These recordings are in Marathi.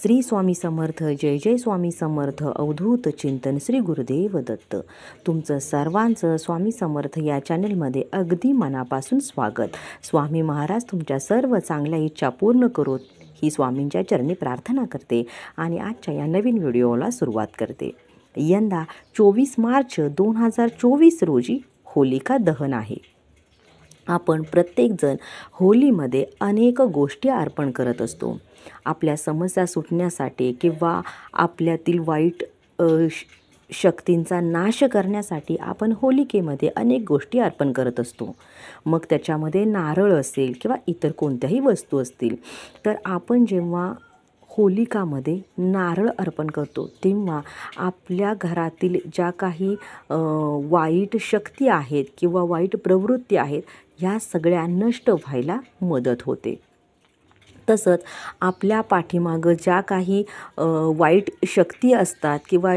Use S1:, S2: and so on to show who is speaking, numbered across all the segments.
S1: श्री स्वामी समर्थ. जय जय स्वामी समर्थ. अवधूत चिंतन श्री गुरुदेव दत्त. तुमचं सर्वांचं स्वामी समर्थ या चॅनलमध्ये अगदी मनापासून स्वागत. स्वामी महाराज तुमच्या सर्व चांगल्या इच्छा पूर्ण करोत ही स्वामींच्या चरणी प्रार्थना करते आणि आजच्या या नवीन व्हिडिओला सुरुवात करते. यंदा 24 मार्च 2024 रोजी होलिका दहन आहे. आपण प्रत्येकजण होलीमध्ये अनेक गोष्टी अर्पण करत असतो. आपल्या समस्या सुटण्यासाठी किंवा आपल्यातील वाईट शक्तींचा नाश करण्यासाठी आपण होलिकेमध्ये अनेक गोष्टी अर्पण करत असतो. मग त्याच्यामध्ये नारळ असेल किंवा इतर कोणत्याही वस्तू असतील. तर आपण जेव्हा होलिकामध्ये नारळ अर्पण करतो तेव्हा आपल्या घरातील ज्या काही वाईट शक्ती आहेत किंवा वाईट प्रवृत्ती आहेत ह्या सगळ्या नष्ट व्हायला मदत होते. तसंच आपल्या पाठीमागं ज्या काही वाईट शक्ती असतात किंवा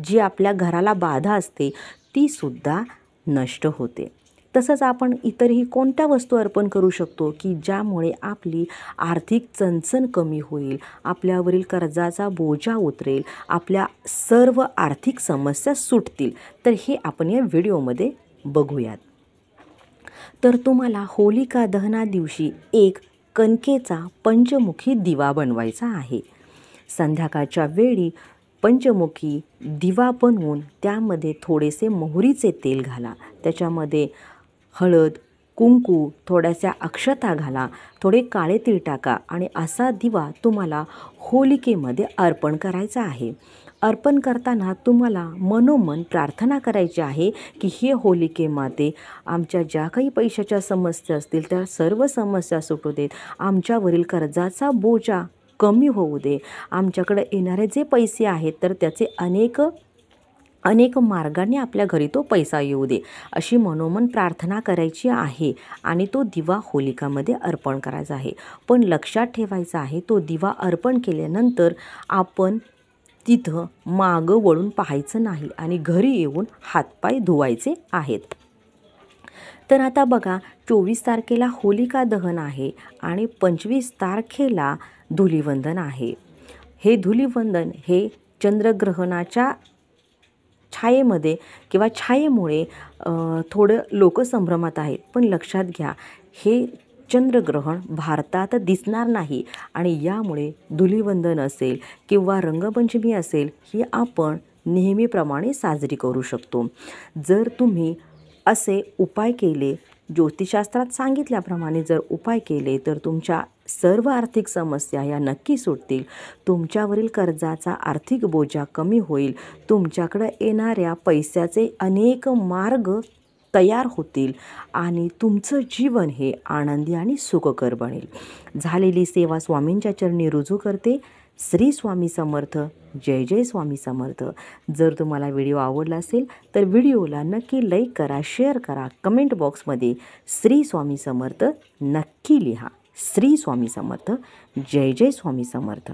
S1: जी आपल्या घराला बाधा असते तीसुद्धा नष्ट होते. तसंच आपण इतरही कोणत्या वस्तू अर्पण करू शकतो की ज्यामुळे आपली आर्थिक चणचण कमी होईल, आपल्यावरील कर्जाचा बोजा उतरेल, आपल्या सर्व आर्थिक समस्या सुटतील. तर हे आपण या व्हिडिओमध्ये बघूयात. तर तुम्हाला होलिका दहना दिवशी एक कणकेचा पंचमुखी दिवा बनवायचा आहे. संध्याकाळच्या वेळी पंचमुखी दिवा बनवून त्यामध्ये थोडेसे मोहरीचे तेल घाला, त्याच्यामध्ये हळद, कुंकू, थोड्याशा अक्षता घाला, थोडे काळे तीळ टाका आणि असा दिवा तुम्हाला होलिकेमध्ये अर्पण करायचा आहे. अर्पण करताना तुम्हाला मनोमन प्रार्थना करायची आहे की हे होलिकेमध्ये आमच्या ज्या काही पैशाच्या समस्या असतील त्या सर्व समस्या सुटू देत, आमच्यावरील कर्जाचा बोजा कमी होऊ दे, आमच्याकडे येणारे जे पैसे आहेत तर त्याचे अनेक मार्गाने आपल्या घरी तो पैसा येऊ दे, अशी मनोमन प्रार्थना करायची आहे आणि तो दिवा होलिकामध्ये अर्पण करायचा आहे. पण लक्षात ठेवायचं आहे तो दिवा अर्पण केल्यानंतर आपण तिथं मागं वळून पाहायचं नाही आणि घरी येऊन हातपाय धुवायचे आहेत. तर आता बघा 24 तारखेला होलिका दहन आहे आणि 25 तारखेला धुलीवंदन आहे. हे धुलीवंदन हे चंद्रग्रहणाच्या छायेमध्ये किंवा छायेमुळे थोडं लोक संभ्रमात आहेत. पण लक्षात घ्या हे चंद्रग्रहण भारतात दिसणार नाही आणि यामुळे धुलीवंदन असेल किंवा रंगपंचमी असेल ही आपण नेहमीप्रमाणे साजरी करू शकतो. जर तुम्ही असे उपाय केले, ज्योतिषशास्त्रात सांगितल्याप्रमाणे जर उपाय केले तर तुमच्या सर्व आर्थिक समस्या या नक्की सुटतील. तुमच्यावरील कर्जाचा आर्थिक बोजा कमी होईल. तुमच्याकडे येणाऱ्या पैशाचे अनेक मार्ग तयार होतील आणि तुमचं जीवन हे आनंदी आणि सुखकर बनेल. झालेली सेवा स्वामींच्या चरणी रुजू करते. श्री स्वामी समर्थ. जय जय स्वामी समर्थ. जर तुम्हाला व्हिडिओ आवडला असेल तर व्हिडिओला नक्की लाईक करा, शेअर करा, कमेंट बॉक्समध्ये श्री स्वामी समर्थ नक्की लिहा. श्री स्वामी समर्थ. जय जय स्वामी समर्थ.